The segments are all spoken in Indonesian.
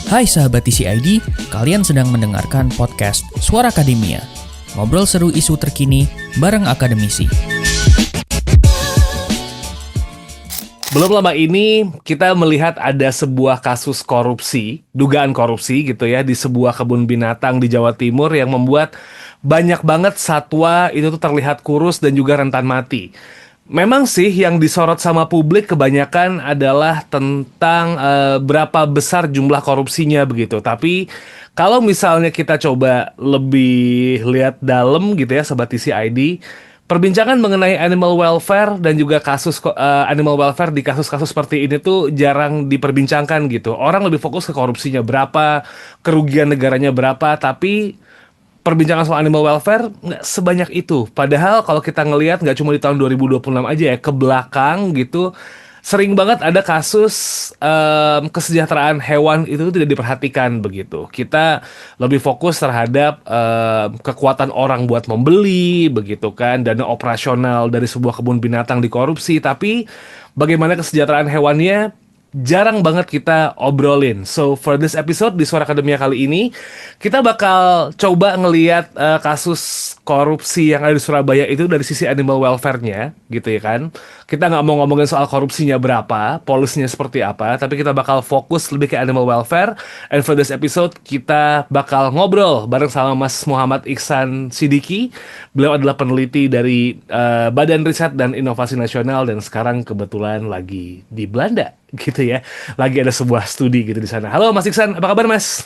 Hai sahabat TCID, kalian sedang mendengarkan podcast Suara Akademia. Ngobrol seru isu terkini bareng akademisi. Belum lama ini kita melihat ada sebuah kasus korupsi, dugaan korupsi gitu ya, di sebuah kebun binatang di Jawa Timur yang membuat banyak banget satwa itu tuh terlihat kurus dan juga rentan mati. Memang sih yang disorot sama publik kebanyakan adalah tentang berapa besar jumlah korupsinya begitu. Tapi kalau misalnya kita coba lebih lihat dalam gitu ya Sobat TCID, perbincangan mengenai animal welfare dan juga kasus animal welfare di kasus-kasus seperti ini tuh jarang diperbincangkan gitu. Orang lebih fokus ke korupsinya berapa, kerugian negaranya berapa, tapi perbincangan soal animal welfare nggak sebanyak itu. Padahal kalau kita ngelihat nggak cuma di tahun 2026 aja ya, ke belakang gitu, sering banget ada kasus kesejahteraan hewan itu tidak diperhatikan begitu. Kita lebih fokus terhadap kekuatan orang buat membeli, begitu kan, dana operasional dari sebuah kebun binatang dikorupsi, tapi bagaimana kesejahteraan hewannya jarang banget kita obrolin. So for this episode di Suara Akademia kali ini kita bakal coba ngeliat kasus korupsi yang ada di Surabaya itu dari sisi animal welfare-nya, gitu ya kan. Kita nggak mau ngomongin soal korupsinya berapa, polisnya seperti apa, tapi kita bakal fokus lebih ke animal welfare. And for this episode kita bakal ngobrol bareng sama Mas Muhammad Iksan Sidiki. Beliau adalah peneliti dari Badan Riset dan Inovasi Nasional dan sekarang kebetulan lagi di Belanda, gitu ya. Lagi ada sebuah studi gitu di sana. Halo Mas Iksan, apa kabar Mas?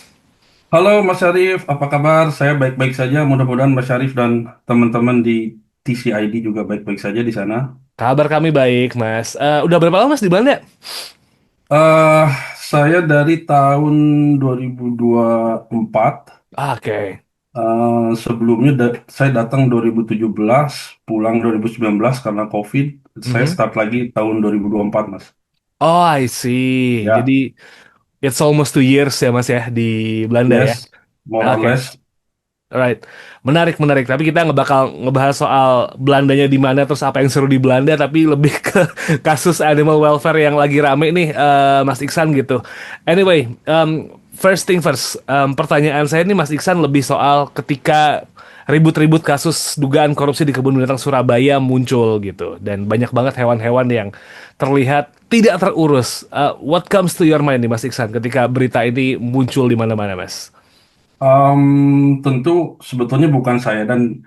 Halo Mas Syarif, apa kabar? Saya baik-baik saja. Mudah-mudahan Mas Syarif dan teman-teman di TCID juga baik-baik saja di sana. Kabar kami baik, Mas. Udah berapa lama Mas di Belanda? eh saya dari tahun 2024. Oke. Sebelumnya saya datang 2017, pulang 2019 karena COVID. Saya Mhm. start lagi tahun 2024, Mas. Oh, I see. Ya, Jadi, it's almost 2 years ya, Mas ya, di Belanda ya. yes, more or Oke. less. Alright, menarik, menarik. Tapi kita nggak bakal ngebahas soal Belandanya di mana, terus apa yang seru di Belanda, tapi lebih ke kasus animal welfare yang lagi rame nih, Mas Iksan gitu. Anyway, first thing first, pertanyaan saya nih Mas Iksan lebih soal ketika ribut-ribut kasus dugaan korupsi di kebun binatang Surabaya muncul gitu, dan banyak banget hewan-hewan yang terlihat tidak terurus. What comes to your mind nih Mas Iksan ketika berita ini muncul di mana-mana, Mas? Tentu sebetulnya bukan saya dan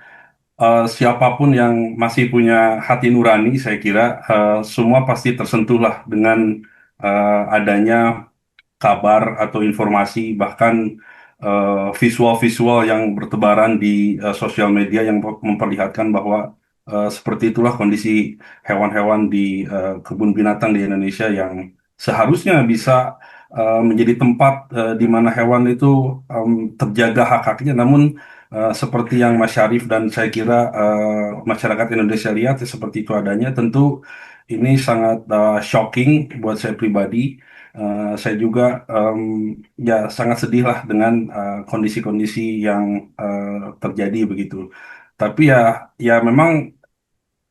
siapapun yang masih punya hati nurani, saya kira semua pasti tersentuh lah dengan adanya kabar atau informasi, bahkan visual-visual yang bertebaran di sosial media yang memperlihatkan bahwa seperti itulah kondisi hewan-hewan di kebun binatang di Indonesia yang seharusnya bisa menjadi tempat di mana hewan itu terjaga hak-haknya, namun seperti yang Mas Syarif dan saya kira masyarakat Indonesia lihat seperti itu adanya, tentu ini sangat shocking buat saya pribadi. Saya juga ya sangat sedih lah dengan kondisi-kondisi yang terjadi begitu. Tapi ya memang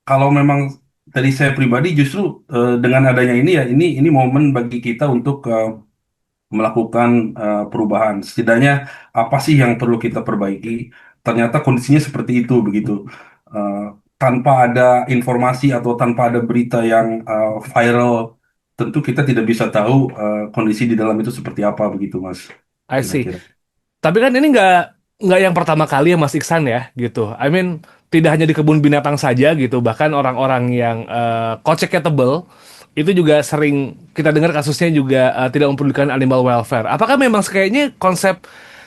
kalau memang dari saya pribadi justru dengan adanya ini ya ini momen bagi kita untuk melakukan perubahan. Setidaknya apa sih yang perlu kita perbaiki? Ternyata kondisinya seperti itu begitu. Eh, Tanpa ada informasi atau tanpa ada berita yang viral, tentu kita tidak bisa tahu kondisi di dalam itu seperti apa begitu, Mas. I see. Kira-kira. Tapi kan ini nggak yang pertama kali ya Mas Iksan ya gitu. I mean tidak hanya di kebun binatang saja gitu. Bahkan orang-orang yang koceknya tebel itu juga sering kita dengar kasusnya juga tidak mempedulikan animal welfare. Apakah memang kayaknya konsep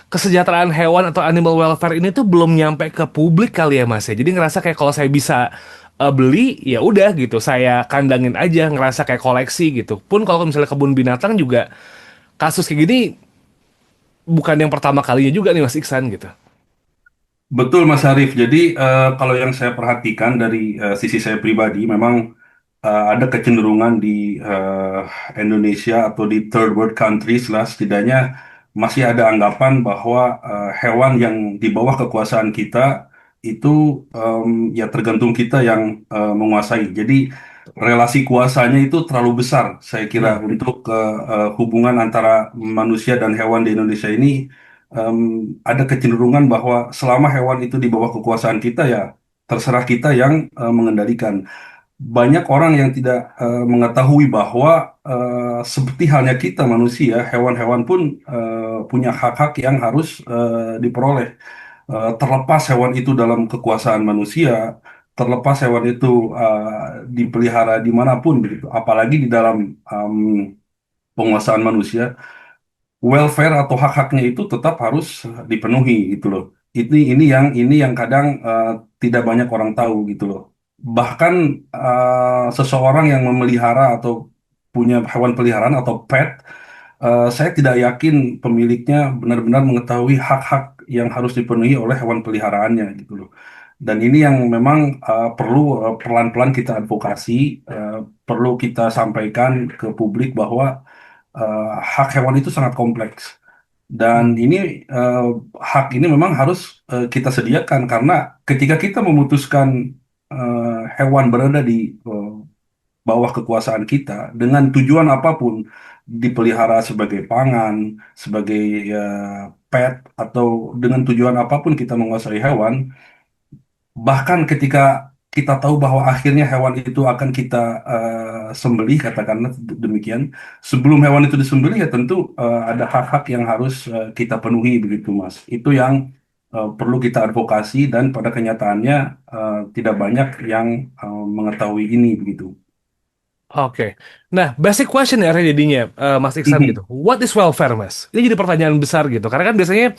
kesejahteraan hewan atau animal welfare ini tuh belum nyampe ke publik kali ya Mas ya. Jadi ngerasa kayak kalau saya bisa beli ya udah gitu. Saya kandangin aja ngerasa kayak koleksi gitu. Pun kalau misalnya kebun binatang juga kasus kayak gini bukan yang pertama kalinya juga nih Mas Iksan gitu. Betul, Mas Harif. Jadi kalau yang saya perhatikan dari sisi saya pribadi, memang ada kecenderungan di Indonesia atau di third world countries lah, setidaknya masih ada anggapan bahwa hewan yang di bawah kekuasaan kita itu ya tergantung kita yang menguasai. Jadi relasi kuasanya itu terlalu besar, saya kira, Hmm. untuk hubungan antara manusia dan hewan di Indonesia ini. em, ada kecenderungan bahwa selama hewan itu di bawah kekuasaan kita, ya terserah kita yang mengendalikan. Banyak orang yang tidak mengetahui bahwa seperti halnya kita manusia, hewan-hewan pun punya hak-hak yang harus diperoleh. Terlepas hewan itu dalam kekuasaan manusia, terlepas hewan itu dipelihara dimanapun begitu, apalagi di dalam em, penguasaan manusia, welfare atau hak-haknya itu tetap harus dipenuhi gitu loh. Ini yang kadang tidak banyak orang tahu gitu loh. Bahkan seseorang yang memelihara atau punya hewan peliharaan atau pet, saya tidak yakin pemiliknya benar-benar mengetahui hak-hak yang harus dipenuhi oleh hewan peliharaannya gitu loh. Dan ini yang memang perlu pelan-pelan kita advokasi, perlu kita sampaikan ke publik bahwa hak hewan itu sangat kompleks. Dan Hmm. ini eh, hak ini memang harus kita sediakan, karena ketika kita memutuskan hewan berada di bawah kekuasaan kita dengan tujuan apapun, dipelihara sebagai pangan, sebagai pet, atau dengan tujuan apapun kita menguasai hewan. Bahkan ketika kita tahu bahwa akhirnya hewan itu akan kita sembelih, katakanlah demikian. Sebelum hewan itu disembelih, ya tentu ada hak-hak yang harus kita penuhi begitu, Mas. Itu yang perlu kita advokasi, dan pada kenyataannya tidak banyak yang mengetahui ini begitu. Oke. Nah, basic question ya jadinya, Mas Iksan gitu. What is welfare, Mas? Ini jadi pertanyaan besar gitu. Karena kan biasanya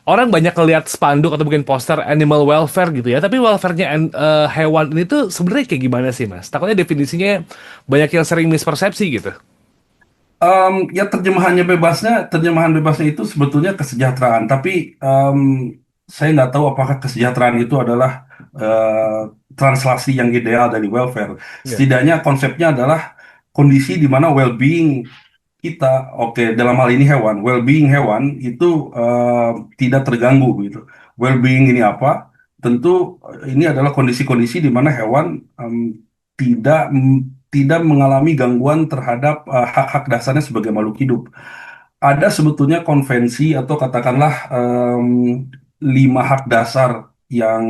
orang banyak ngeliat spanduk atau mungkin poster animal welfare gitu ya. Tapi welfare-nya hewan ini tuh sebenarnya kayak gimana sih, Mas? Takutnya definisinya banyak yang sering mispersepsi gitu. Ya, terjemahan bebasnya itu sebetulnya kesejahteraan, tapi em, saya nggak tahu apakah kesejahteraan itu adalah eh, translasi yang ideal dari welfare. Ya. Setidaknya konsepnya adalah kondisi di mana well-being kita, oke, dalam hal ini hewan, well-being hewan itu tidak terganggu gitu. Well-being ini apa? Tentu ini adalah kondisi-kondisi di mana hewan tidak mengalami gangguan terhadap hak-hak dasarnya sebagai makhluk hidup. Ada sebetulnya konvensi atau katakanlah 5 hak dasar yang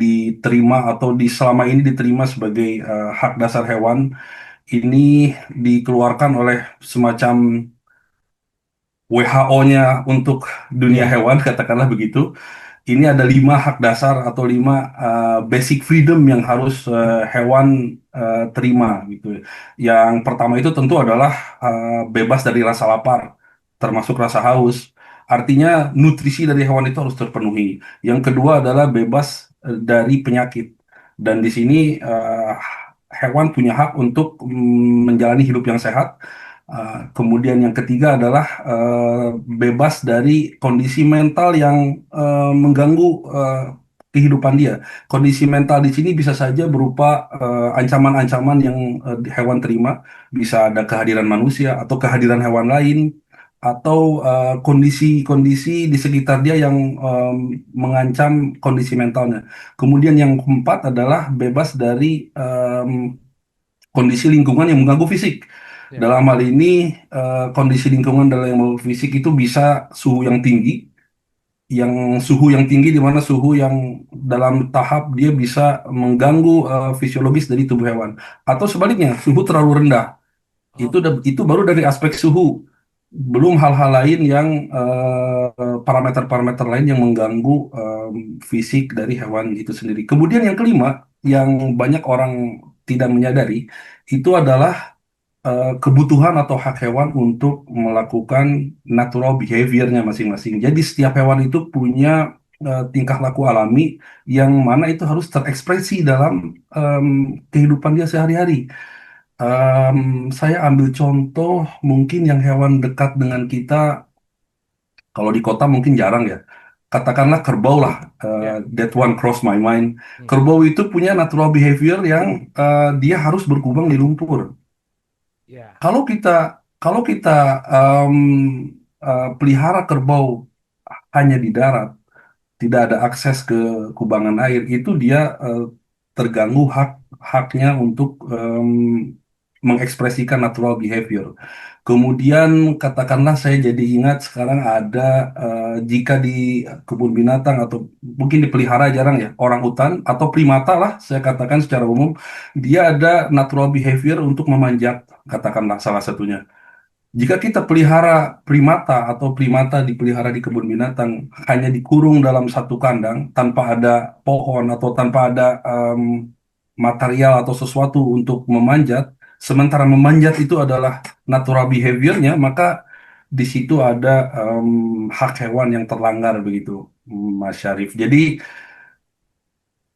diterima atau selama ini diterima sebagai hak dasar hewan. Ini dikeluarkan oleh semacam WHO-nya untuk dunia Iya. hewan, katakanlah begitu. Ini ada 5 hak dasar atau 5 basic freedom yang harus hewan terima gitu. Yang pertama itu tentu adalah bebas dari rasa lapar, termasuk rasa haus. Artinya nutrisi dari hewan itu harus terpenuhi. Yang kedua adalah bebas dari penyakit. Dan di sini hewan punya hak untuk menjalani hidup yang sehat. Kemudian yang ketiga adalah bebas dari kondisi mental yang mengganggu kehidupan dia. Kondisi mental di sini bisa saja berupa ancaman-ancaman yang hewan terima, bisa ada kehadiran manusia atau kehadiran hewan lain, atau kondisi-kondisi di sekitar dia yang mengancam kondisi mentalnya. Kemudian yang keempat adalah bebas dari kondisi lingkungan yang mengganggu fisik. Ya. Dalam hal ini, kondisi lingkungan dalam yang mengganggu fisik itu bisa suhu yang tinggi, di mana suhu yang dalam tahap dia bisa mengganggu fisiologis dari tubuh hewan, atau sebaliknya suhu terlalu rendah. Oh. Itu baru dari aspek suhu, belum hal-hal lain yang parameter-parameter lain yang mengganggu fisik dari hewan itu sendiri. Kemudian yang kelima, yang banyak orang tidak menyadari, itu adalah kebutuhan atau hak hewan untuk melakukan natural behavior-nya masing-masing. Jadi setiap hewan itu punya tingkah laku alami yang mana itu harus terekspresi dalam em, kehidupan dia sehari-hari. Em, saya ambil contoh mungkin yang hewan dekat dengan kita, kalau di kota mungkin jarang ya. Katakanlah kerbau lah, Ya. that one cross my mind. Hmm. Kerbau itu punya natural behavior yang dia harus berkubang di lumpur. Ya. Kalau kita kalau kita em, pelihara kerbau hanya di darat, tidak ada akses ke kubangan air, itu dia terganggu haknya untuk mengekspresikan natural behavior. Kemudian katakanlah saya jadi ingat sekarang ada jika di kebun binatang atau mungkin dipelihara jarang ya orang hutan atau primata lah saya katakan secara umum dia ada natural behavior untuk memanjat katakanlah salah satunya. Jika kita pelihara primata atau primata dipelihara di kebun binatang hanya dikurung dalam satu kandang tanpa ada pohon atau tanpa ada material atau sesuatu untuk memanjat, sementara memanjat itu adalah natural behaviornya, maka di situ ada hak hewan yang terlanggar begitu, Mas Syarif. Jadi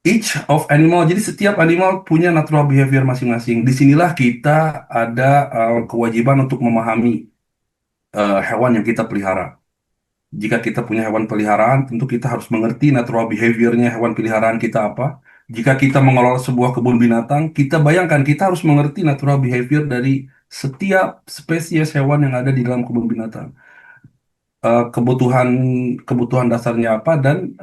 each of animal, jadi setiap animal punya natural behavior masing-masing. Disinilah kita ada kewajiban untuk memahami hewan yang kita pelihara. Jika kita punya hewan peliharaan, tentu kita harus mengerti natural behaviornya hewan peliharaan kita apa. Jika kita mengelola sebuah kebun binatang, kita bayangkan kita harus mengerti natural behavior dari setiap spesies hewan yang ada di dalam kebun binatang. Kebutuhan kebutuhan dasarnya apa dan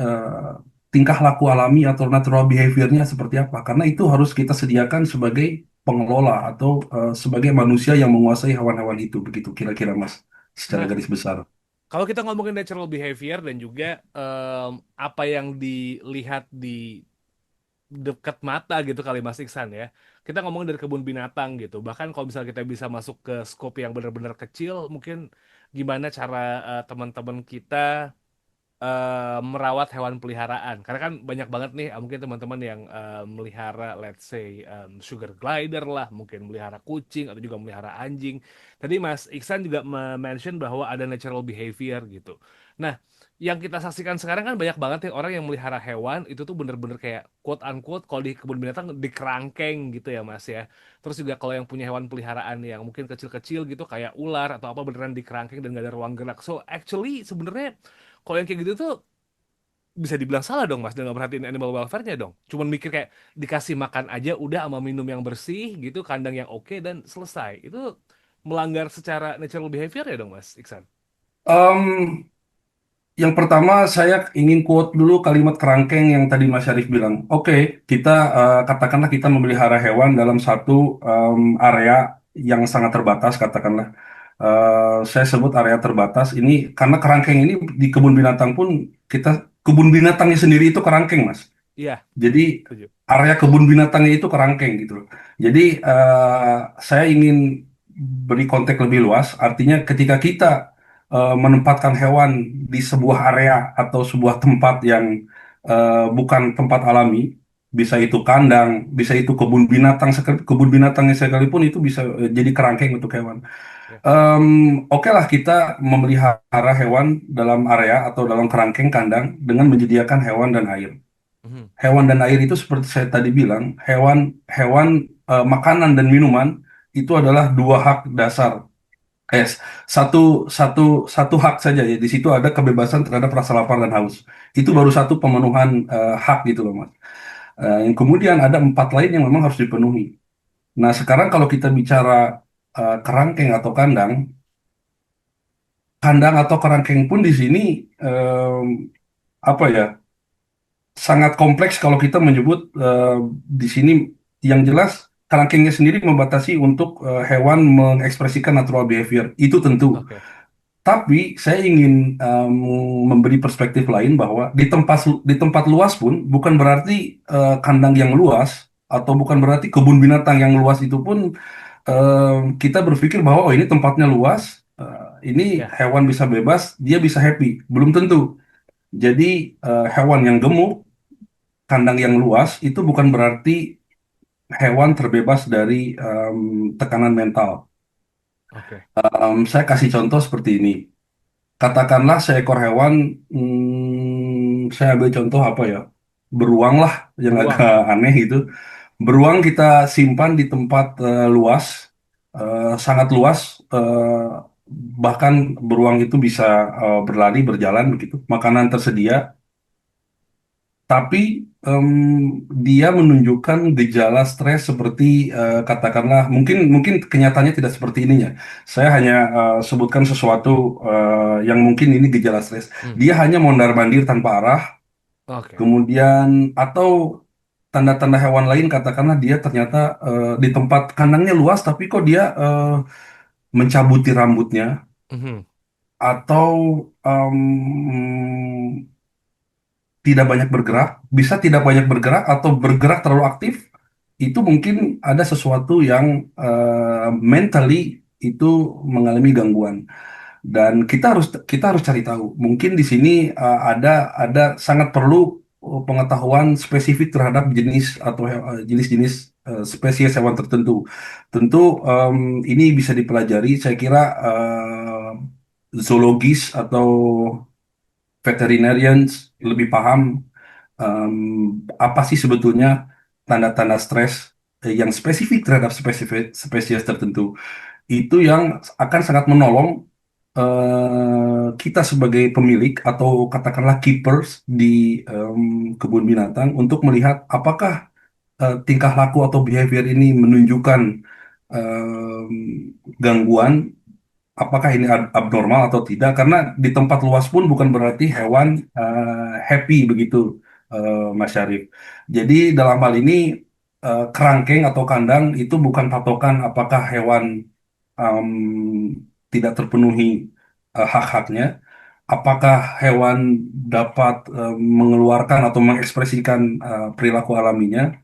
tingkah laku alami atau natural behaviornya seperti apa. Karena itu harus kita sediakan sebagai pengelola atau sebagai manusia yang menguasai hewan-hewan itu. Begitu kira-kira Mas, secara Nah, garis besar. kalau kita ngomongin natural behavior dan juga apa yang dilihat di dekat mata gitu kali Mas Iksan ya. Kita ngomongin dari kebun binatang gitu. Bahkan kalau misalnya kita bisa masuk ke scope yang benar-benar kecil, mungkin gimana cara teman-teman kita merawat hewan peliharaan. Karena kan banyak banget nih, mungkin teman-teman yang melihara, let's say, sugar glider lah, mungkin melihara kucing atau juga melihara anjing. Tadi Mas Iksan juga mention bahwa ada natural behavior gitu. Nah, yang kita saksikan sekarang kan banyak banget nih orang yang melihara hewan itu tuh bener-bener kayak quote unquote kalau di kebun binatang di kerangkeng gitu ya Mas ya. Terus juga kalau yang punya hewan peliharaan yang mungkin kecil-kecil gitu kayak ular atau apa beneran di kerangkeng dan gak ada ruang gerak. So actually sebenarnya kalau yang kayak gitu tuh bisa dibilang salah dong mas, dan nggak perhatiin animal welfare-nya dong. Cuman mikir kayak dikasih makan aja udah sama minum yang bersih gitu, kandang yang oke dan selesai. Itu melanggar secara natural behavior ya dong mas Iksan? Em, yang pertama saya ingin quote dulu kalimat kerangkeng yang tadi Mas Syarif bilang. Oke, kita katakanlah kita memelihara hewan dalam satu area yang sangat terbatas, katakanlah. Saya sebut area terbatas ini karena kerangkeng ini di kebun binatang pun kita kebun binatangnya sendiri itu kerangkeng, Mas. Iya, Jadi setuju. area kebun binatangnya itu kerangkeng gitu loh. Jadi saya ingin beri konteks lebih luas. Artinya ketika kita menempatkan hewan di sebuah area atau sebuah tempat yang bukan tempat alami, bisa itu kandang, bisa itu kebun binatang, kebun binatangnya sekalipun itu bisa jadi kerangkeng untuk hewan. Ya. Oke lah kita memelihara hewan dalam area atau dalam kerangkeng kandang dengan menyediakan hewan dan air. Mhm. Hewan dan air itu seperti saya tadi bilang, hewan makanan dan minuman itu adalah dua hak dasar. Eh, satu satu satu hak saja ya. Di situ ada kebebasan terhadap rasa lapar dan haus. Itu Ya. baru satu pemenuhan hak gitu loh, Mas. Yang kemudian ada empat lain yang memang harus dipenuhi. Nah, sekarang kalau kita bicara kerangkeng atau kandang, kandang atau kerangkeng pun di sini em, apa ya? Sangat kompleks kalau kita menyebut di sini yang jelas kerangkengnya sendiri membatasi untuk hewan mengekspresikan natural behavior itu tentu. Oke. Tapi saya ingin memberi perspektif lain bahwa di tempat luas pun bukan berarti kandang yang luas atau bukan berarti kebun binatang yang luas itu pun kita berpikir bahwa oh ini tempatnya luas, ini Ya. hewan bisa bebas, dia bisa happy. Belum tentu. Jadi hewan yang gemuk kandang yang luas itu bukan berarti hewan terbebas dari tekanan mental. Oke. Saya kasih contoh seperti ini. Katakanlah seekor hewan, saya ambil contoh apa ya? Beruang lah, yang agak Beruang. aneh itu. Beruang kita simpan di tempat luas, sangat luas, bahkan beruang itu bisa berlari, berjalan begitu. Makanan tersedia, tapi em, dia menunjukkan gejala stres seperti katakanlah mungkin mungkin kenyataannya tidak seperti ininya. Saya hanya sebutkan sesuatu yang mungkin ini gejala stres. Hmm. Dia hanya mondar-mandir tanpa arah, Oke. kemudian atau tanda-tanda hewan lain, katakanlah dia ternyata di tempat kandangnya luas, tapi kok dia mencabuti rambutnya, Mhm. atau tidak banyak bergerak, bisa tidak banyak bergerak atau bergerak terlalu aktif, itu mungkin ada sesuatu yang mentally itu mengalami gangguan. Dan kita harus cari tahu. Mungkin di sini ada sangat perlu pengetahuan spesifik terhadap jenis atau jenis-jenis spesies hewan tertentu. Tentu ini bisa dipelajari. Saya kira zoologis atau veterinarians lebih paham em, apa sih sebetulnya tanda-tanda stres yang spesifik terhadap spesies tertentu. Itu yang akan sangat menolong kita sebagai pemilik atau katakanlah keepers di kebun binatang untuk melihat apakah tingkah laku atau behavior ini menunjukkan em, gangguan, apakah ini abnormal atau tidak, karena di tempat luas pun bukan berarti hewan happy begitu, Mas Syarif. Jadi dalam hal ini kerangkeng atau kandang itu bukan patokan apakah hewan em, tidak terpenuhi hak-haknya, apakah hewan dapat mengeluarkan atau mengekspresikan perilaku alaminya.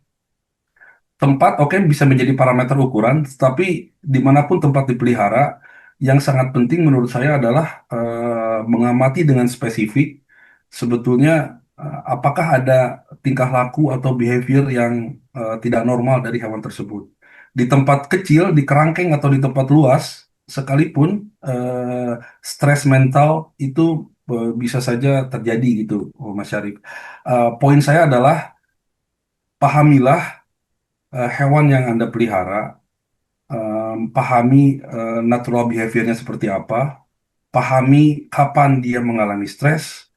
Tempat oke bisa menjadi parameter ukuran, tapi dimanapun tempat dipelihara, yang sangat penting menurut saya adalah mengamati dengan spesifik sebetulnya apakah ada tingkah laku atau behavior yang tidak normal dari hewan tersebut. Di tempat kecil, di kerangkeng atau di tempat luas, sekalipun stres mental itu bisa saja terjadi gitu, Mas Syarif. Poin saya adalah pahamilah hewan yang Anda pelihara, pahami natural behaviornya seperti apa, pahami kapan dia mengalami stres,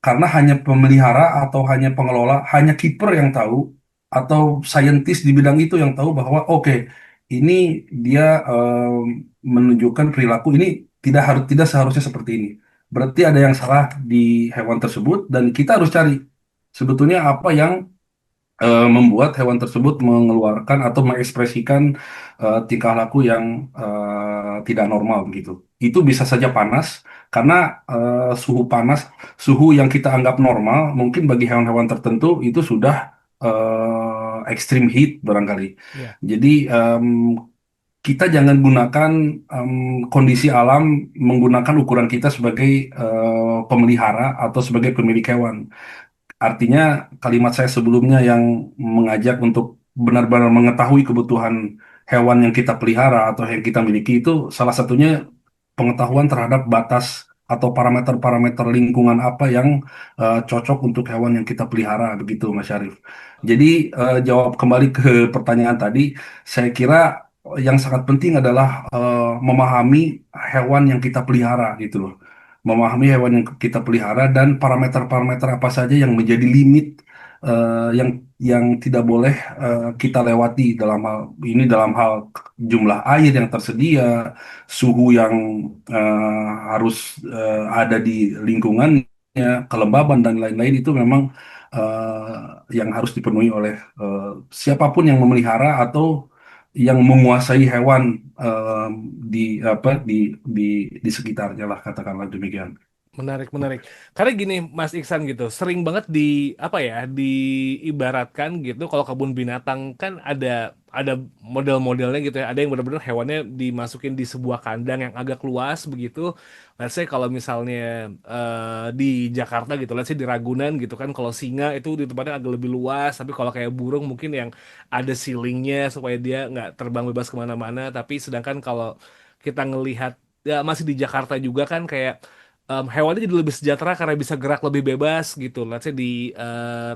karena hanya pemelihara atau hanya pengelola, hanya keeper yang tahu, atau saintis di bidang itu yang tahu bahwa oke, ini dia menunjukkan perilaku ini tidak seharusnya seperti ini. Berarti ada yang salah di hewan tersebut dan kita harus cari sebetulnya apa yang membuat hewan tersebut mengeluarkan atau mengekspresikan tingkah laku yang tidak normal begitu. Itu bisa saja panas, karena suhu panas, suhu yang kita anggap normal, mungkin bagi hewan-hewan tertentu itu sudah extreme heat barangkali. Ya. Jadi kita jangan gunakan em, kondisi alam menggunakan ukuran kita sebagai pemelihara atau sebagai pemilik hewan. Artinya kalimat saya sebelumnya yang mengajak untuk benar-benar mengetahui kebutuhan hewan yang kita pelihara atau yang kita miliki, itu salah satunya pengetahuan terhadap batas atau parameter-parameter lingkungan apa yang cocok untuk hewan yang kita pelihara begitu, Mas Syarif. Jadi jawab kembali ke pertanyaan tadi, saya kira yang sangat penting adalah memahami hewan yang kita pelihara gitu loh, memahami hewan yang kita pelihara dan parameter-parameter apa saja yang menjadi limit yang tidak boleh kita lewati dalam hal ini, dalam hal jumlah air yang tersedia, suhu yang harus ada di lingkungannya, kelembaban dan lain-lain, itu memang yang harus dipenuhi oleh siapapun yang memelihara atau yang menguasai hewan di apa di di sekitarnya lah, katakanlah demikian. Menarik, menarik. Karena gini, Mas Iksan gitu, sering banget di apa ya, diibaratkan gitu. Kalau kebun binatang kan ada model-modelnya gitu ya. Ada yang benar-benar hewannya dimasukin di sebuah kandang yang agak luas begitu. Let's say kalau misalnya di Jakarta gitu, let's say di Ragunan gitu kan, kalau singa itu di tempatnya agak lebih luas. Tapi kalau kayak burung mungkin yang ada ceilingnya supaya dia nggak terbang bebas kemana-mana. Tapi sedangkan kalau kita ngelihat ya masih di Jakarta juga kan kayak hewannya jadi lebih sejahtera karena bisa gerak lebih bebas gitu. Let's say di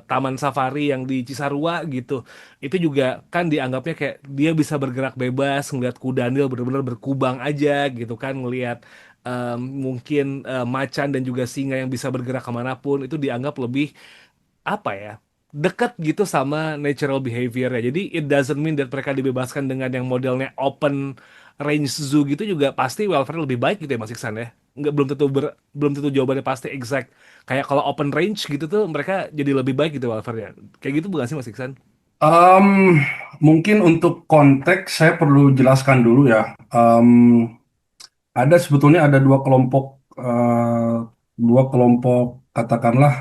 Taman Safari yang di Cisarua gitu. Itu juga kan dianggapnya kayak dia bisa bergerak bebas, ngelihat kudanil benar-benar berkubang aja gitu kan, ngelihat mungkin macan dan juga singa yang bisa bergerak kemanapun itu dianggap lebih apa ya, dekat gitu sama natural behavior ya. Jadi it doesn't mean that mereka dibebaskan dengan yang modelnya open range zoo gitu juga pasti welfare lebih baik gitu ya Mas Iksan ya. nggak belum tentu jawabannya pasti exact. Kayak kalau open range gitu tuh mereka jadi lebih baik gitu Walvernya. Kayak gitu bukan sih Mas Iksan? Em, Mungkin untuk konteks saya perlu jelaskan dulu ya. Em, ada sebetulnya ada dua kelompok katakanlah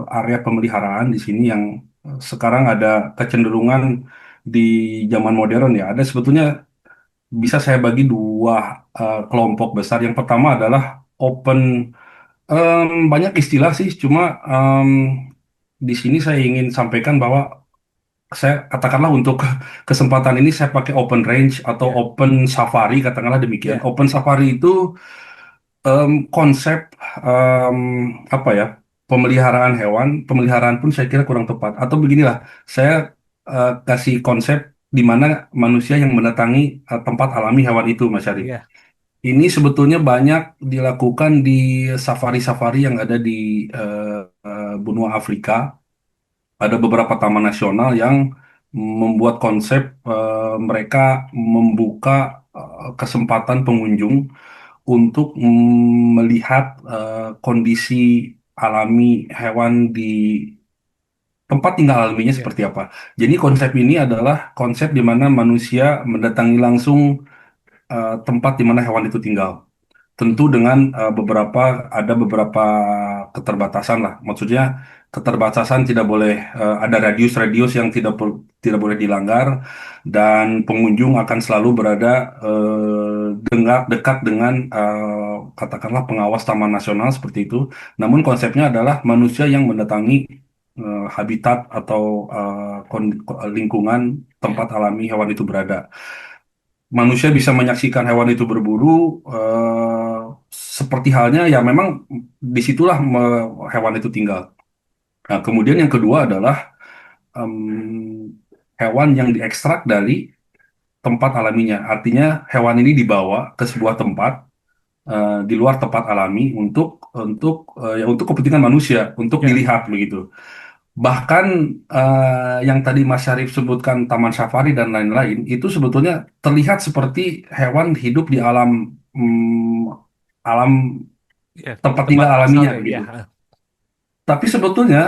area pemeliharaan di sini yang sekarang ada kecenderungan di zaman modern ya. Ada sebetulnya bisa saya bagi dua kelompok besar. Yang pertama adalah open. Banyak istilah sih, cuma di sini saya ingin sampaikan bahwa saya katakanlah untuk kesempatan ini saya pakai open range atau Ya, open safari, katakanlah demikian. ya, Open safari itu konsep em, apa ya, pemeliharaan hewan, pemeliharaan pun saya kira kurang tepat. Atau beginilah, saya kasih konsep di mana manusia yang mendatangi tempat alami hewan itu, Mas Syarif. ya, Ini sebetulnya banyak dilakukan di safari-safari yang ada di benua Afrika. Ada beberapa taman nasional yang membuat konsep mereka membuka kesempatan pengunjung untuk melihat kondisi alami hewan di tempat tinggal alaminya ya, seperti apa. Jadi konsep ini adalah konsep di mana manusia mendatangi langsung tempat di mana hewan itu tinggal. Tentu mhm, dengan ada beberapa keterbatasan lah. Maksudnya keterbatasan tidak boleh ada radius-radius yang tidak boleh dilanggar dan pengunjung akan selalu berada dekat dengan katakanlah pengawas taman nasional seperti itu. Namun konsepnya adalah manusia yang mendatangi habitat atau lingkungan ya, tempat alami hewan itu berada. Manusia bisa menyaksikan hewan itu berburu, seperti halnya ya memang disitulah hewan itu tinggal. Nah, kemudian yang kedua adalah hewan yang diekstrak dari tempat alaminya. Artinya hewan ini dibawa ke sebuah tempat di luar tempat alami untuk kepentingan manusia, untuk ya, dilihat begitu. Bahkan yang tadi Mas Syarif sebutkan taman safari dan lain-lain, itu sebetulnya terlihat seperti hewan hidup di alam ya. tempat Tempat tinggal alaminya asalnya, ya, begitu. Tapi sebetulnya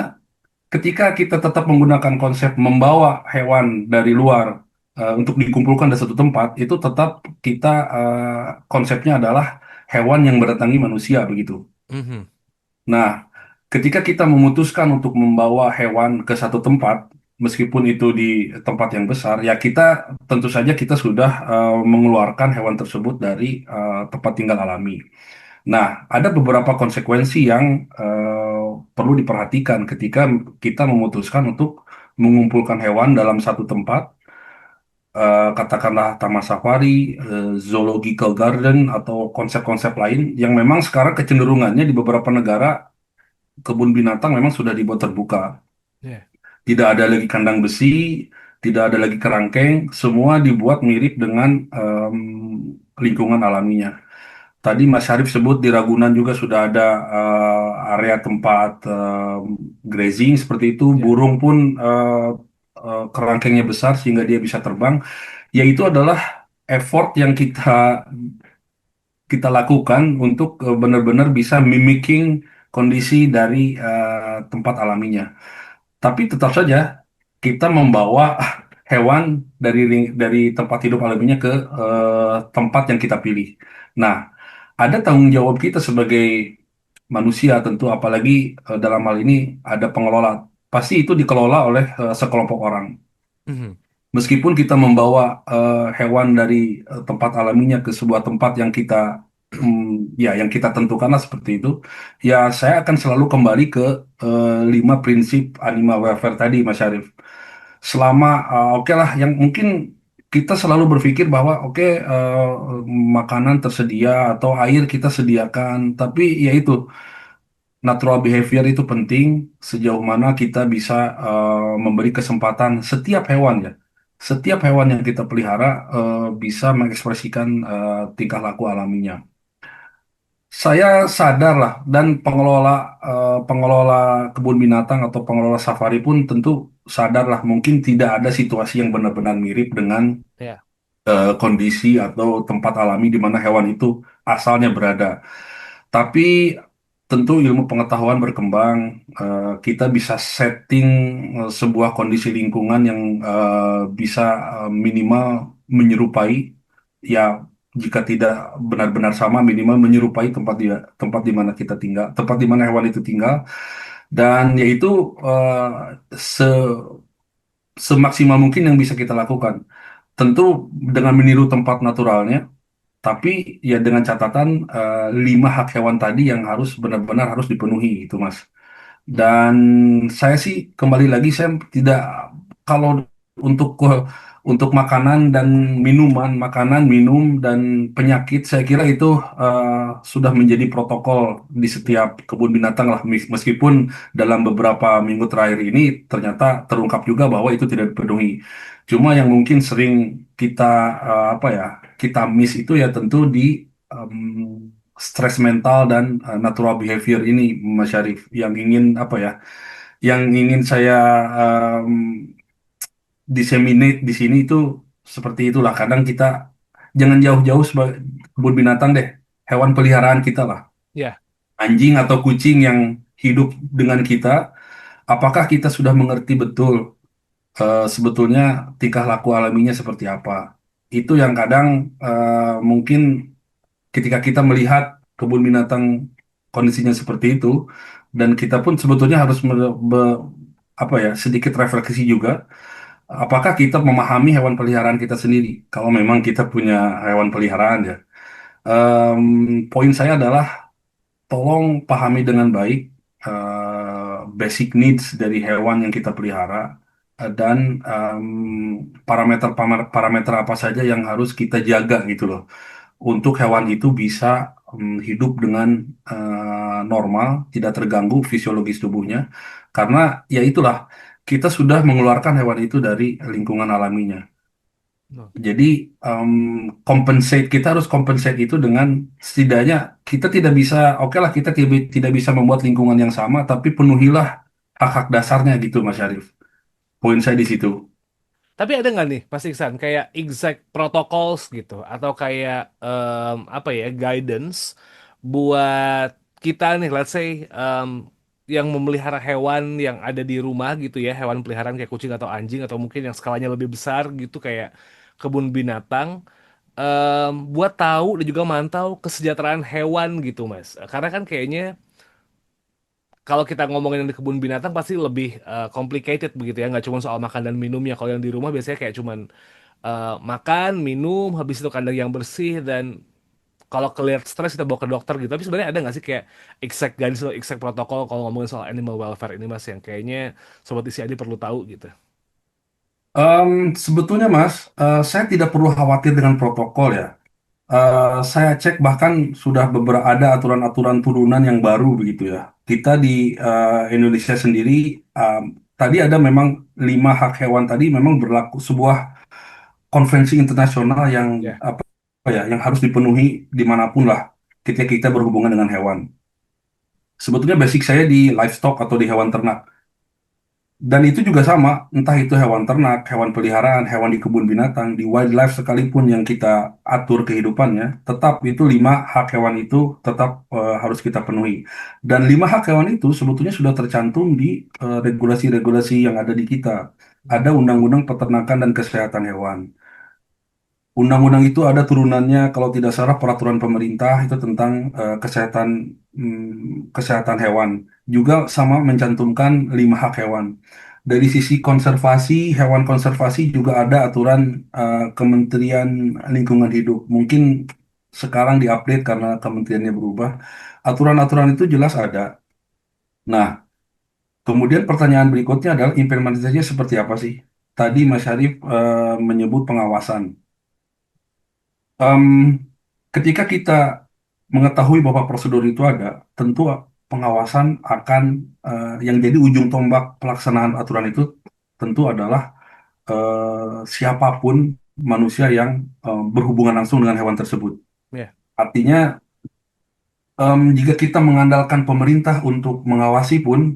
ketika kita tetap menggunakan konsep membawa hewan dari luar untuk dikumpulkan di satu tempat, itu tetap kita konsepnya adalah hewan yang mendatangi manusia begitu. mhm, Nah, ketika kita memutuskan untuk membawa hewan ke satu tempat, meskipun itu di tempat yang besar, ya kita tentu saja kita sudah mengeluarkan hewan tersebut dari tempat tinggal alami. Nah, ada beberapa konsekuensi yang perlu diperhatikan ketika kita memutuskan untuk mengumpulkan hewan dalam satu tempat, katakanlah taman safari, zoological garden, atau konsep-konsep lain yang memang sekarang kecenderungannya di beberapa negara kebun binatang memang sudah dibuat terbuka. ya, Tidak ada lagi kandang besi, tidak ada lagi kerangkeng, semua dibuat mirip dengan lingkungan alaminya. Tadi Mas Syarif sebut di Ragunan juga sudah ada area tempat grazing seperti itu. ya, Burung pun kerangkengnya besar sehingga dia bisa terbang. Yaitu adalah effort yang kita lakukan untuk benar-benar bisa mimicking kondisi dari tempat alaminya. Tapi tetap saja kita membawa hewan dari tempat hidup alaminya ke tempat yang kita pilih. Nah, ada tanggung jawab kita sebagai manusia tentu, apalagi dalam hal ini ada pengelola. Pasti itu dikelola oleh sekelompok orang. mhm, Meskipun kita membawa hewan dari tempat alaminya ke sebuah tempat yang ya yang kita tentukanlah seperti itu, ya saya akan selalu kembali ke 5 prinsip animal welfare tadi, Mas Syarif. Selama oke lah, yang mungkin kita selalu berpikir bahwa oke, makanan tersedia atau air kita sediakan, tapi ya itu natural behavior itu penting sejauh mana kita bisa memberi kesempatan setiap hewan ya. Setiap hewan yang kita pelihara bisa mengekspresikan tingkah laku alaminya. Saya sadar lah dan pengelola kebun binatang atau pengelola safari pun tentu sadar lah mungkin tidak ada situasi yang benar-benar mirip dengan ya, kondisi atau tempat alami di mana hewan itu asalnya berada. Tapi tentu ilmu pengetahuan berkembang, kita bisa setting sebuah kondisi lingkungan yang bisa minimal menyerupai, ya jika tidak benar-benar sama, minimal menyerupai tempat di mana kita tinggal, tempat di mana hewan itu tinggal, dan yaitu eh, se semaksimal mungkin yang bisa kita lakukan. Tentu dengan meniru tempat naturalnya, tapi ya dengan catatan 5 hak hewan tadi yang harus benar-benar harus dipenuhi itu Mas. Hmm. Dan saya sih kembali lagi saya tidak, kalau untuk untuk makanan dan minuman, makanan, minum dan penyakit saya kira itu sudah menjadi protokol di Ya. setiap kebun binatang lah, meskipun dalam beberapa minggu terakhir ini ternyata terungkap juga bahwa itu tidak dipenuhi. Cuma yang mungkin sering kita apa ya, kita miss itu ya tentu di stres mental dan natural behavior ini Mas Syarif, yang ingin apa ya, yang ingin saya em, disseminate di sini itu seperti itulah. Kadang kita jangan jauh-jauh sebagai kebun binatang deh, hewan peliharaan kita lah, Ya. anjing atau kucing yang hidup dengan kita, apakah kita sudah mengerti betul sebetulnya tingkah laku alaminya seperti apa? Itu yang kadang mungkin ketika kita melihat kebun binatang kondisinya seperti itu, dan kita pun sebetulnya harus apa ya, sedikit refleksi juga, apakah kita memahami hewan peliharaan kita sendiri kalau memang kita punya hewan peliharaan ya. Poin saya adalah tolong pahami dengan baik basic needs dari hewan yang kita pelihara, dan parameter apa saja yang harus kita jaga gitu loh, untuk hewan itu bisa hidup dengan normal, tidak terganggu fisiologis tubuhnya. Karena ya itulah, kita sudah mengeluarkan hewan itu dari lingkungan alaminya. Oke. Jadi kita harus compensate itu dengan, setidaknya kita tidak bisa, oke lah kita tidak bisa membuat lingkungan yang sama, tapi penuhilah hak-hak dasarnya gitu Mas Syarif. Poin saya di situ. Tapi ada nggak nih, Mas Iksan, kayak exact protocols gitu, atau kayak apa ya, guidance buat kita nih, let's say yang memelihara hewan yang ada di rumah gitu ya, hewan peliharaan kayak kucing atau anjing, atau mungkin yang skalanya lebih besar gitu kayak kebun binatang, buat tahu dan juga mantau kesejahteraan hewan gitu, Mas. Karena kan kayaknya kalau kita ngomongin di kebun binatang pasti lebih complicated begitu ya, nggak cuma soal makan dan minumnya. Kalau yang di rumah biasanya kayak cuman makan, minum, habis itu kandang yang bersih, dan kalau kelihatan stres kita bawa ke dokter gitu. Tapi sebenarnya ada nggak sih kayak exact guidance atau exact protokol kalau ngomongin soal animal welfare ini Mas, yang kayaknya Sobat Isi Adi perlu tahu gitu. Sebetulnya Mas, saya tidak perlu khawatir dengan protokol ya. Saya cek bahkan sudah beberapa ada aturan-aturan turunan yang baru begitu ya. Kita di Indonesia sendiri, um, tadi ada memang 5 hak hewan tadi memang berlaku sebuah konvensi internasional yang Ya. apa ya, yang harus dipenuhi dimanapun lah ketika kita berhubungan dengan hewan. Sebetulnya basic saya di livestock atau di hewan ternak. Dan itu juga sama, entah itu hewan ternak, hewan peliharaan, hewan di kebun binatang, di wildlife sekalipun yang kita atur kehidupannya, tetap itu 5 hak hewan itu tetap harus kita penuhi. Dan 5 hak hewan itu sebetulnya sudah tercantum di regulasi-regulasi yang ada di kita. Ada Undang-Undang Peternakan dan Kesehatan Hewan. Undang-undang itu ada turunannya, kalau tidak salah peraturan pemerintah itu tentang kesehatan hewan. Juga sama mencantumkan 5 hak hewan. Dari sisi konservasi, hewan konservasi juga ada aturan Kementerian Lingkungan Hidup. Mungkin sekarang diupdate karena kementeriannya berubah. Aturan-aturan itu jelas ada. Nah, kemudian pertanyaan berikutnya adalah implementasinya seperti apa sih? Tadi Mas Syarif menyebut pengawasan. Em, Ketika kita mengetahui bahwa prosedur itu ada, tentu pengawasan akan yang jadi ujung tombak pelaksanaan aturan itu tentu adalah siapapun manusia yang berhubungan langsung dengan hewan tersebut. Ya. Artinya, jika kita mengandalkan pemerintah untuk mengawasi pun,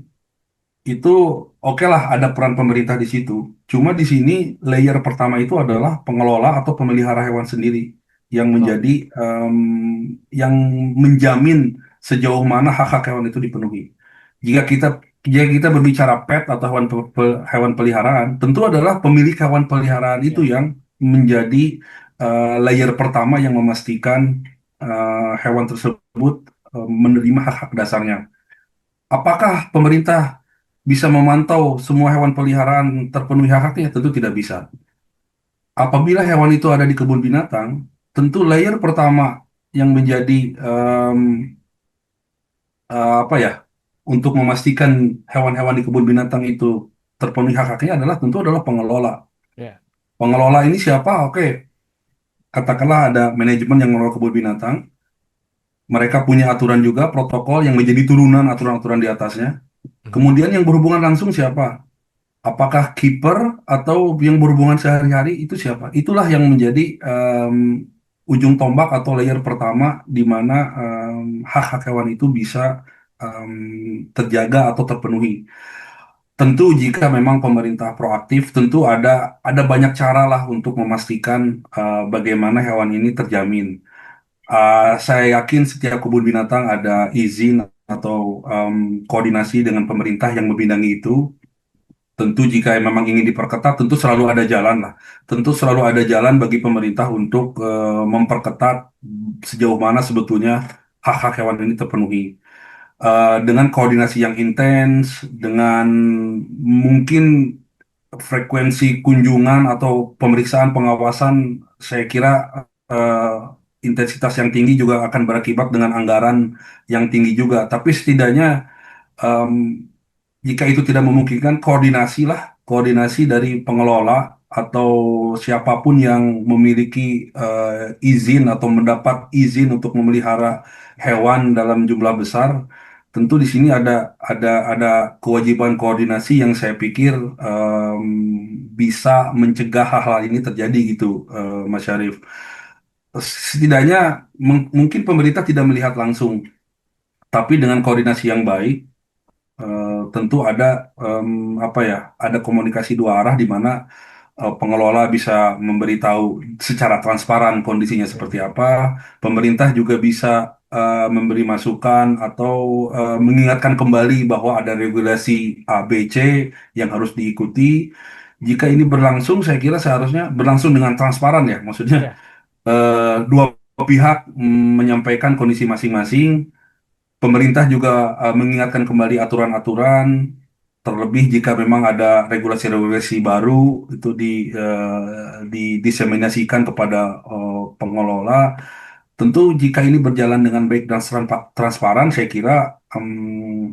itu oke lah ada peran pemerintah di situ. Cuma di sini layer pertama itu adalah pengelola atau pemelihara hewan sendiri yang Betul. menjadi yang menjamin sejauh mana hak-hak hewan itu dipenuhi. Jika kita jika kita berbicara pet atau hewan peliharaan, tentu adalah pemilik hewan peliharaan itu Ya. yang menjadi layer pertama yang memastikan hewan tersebut menerima hak-hak dasarnya. Apakah pemerintah bisa memantau semua hewan peliharaan terpenuhi hak-haknya? Tentu tidak bisa. Apabila hewan itu ada di kebun binatang, tentu layer pertama yang menjadi em, apa ya, untuk memastikan hewan-hewan di kebun binatang itu terpenuhi hak-haknya adalah tentu adalah pengelola. Ya. Pengelola ini siapa? Oke, katakanlah ada manajemen yang mengelola kebun binatang. Mereka punya aturan juga, protokol yang menjadi turunan aturan-aturan di atasnya. Mhm. Kemudian yang berhubungan langsung siapa? Apakah kiper atau yang berhubungan sehari-hari itu siapa? Itulah yang menjadi ujung tombak atau layer pertama di mana hak-hak hewan itu bisa terjaga atau terpenuhi. Tentu jika memang pemerintah proaktif, tentu ada banyak cara lah untuk memastikan bagaimana hewan ini terjamin. Saya yakin setiap kebun binatang ada izin atau koordinasi dengan pemerintah yang membidangi itu. Tentu jika memang ingin diperketat, tentu selalu ada jalan lah. Tentu selalu ada jalan bagi pemerintah untuk memperketat sejauh mana sebetulnya hak-hak hewan ini terpenuhi. Dengan koordinasi yang intens, dengan mungkin frekuensi kunjungan atau pemeriksaan pengawasan, saya kira eh, intensitas yang tinggi juga akan berakibat dengan anggaran yang tinggi juga. Tapi setidaknya em, jika itu tidak memungkinkan, koordinasi dari pengelola atau siapapun yang memiliki izin atau mendapat izin untuk memelihara hewan dalam jumlah besar, tentu di sini ada kewajiban koordinasi yang saya pikir bisa mencegah hal-hal ini terjadi gitu, Mas Syarif. Setidaknya mungkin pemerintah tidak melihat langsung, tapi dengan koordinasi yang baik tentu apa ya, ada komunikasi dua arah di mana pengelola bisa memberitahu secara transparan kondisinya Ya. seperti apa, pemerintah juga bisa memberi masukan atau mengingatkan kembali bahwa ada regulasi A, B, C yang harus diikuti. Jika ini berlangsung, saya kira seharusnya berlangsung dengan transparan ya, maksudnya Ya. dua pihak menyampaikan kondisi masing-masing. Pemerintah juga mengingatkan kembali aturan-aturan, terlebih jika memang ada regulasi-regulasi baru itu didiseminasikan kepada pengelola. Tentu jika ini berjalan dengan baik dan transparan, saya kira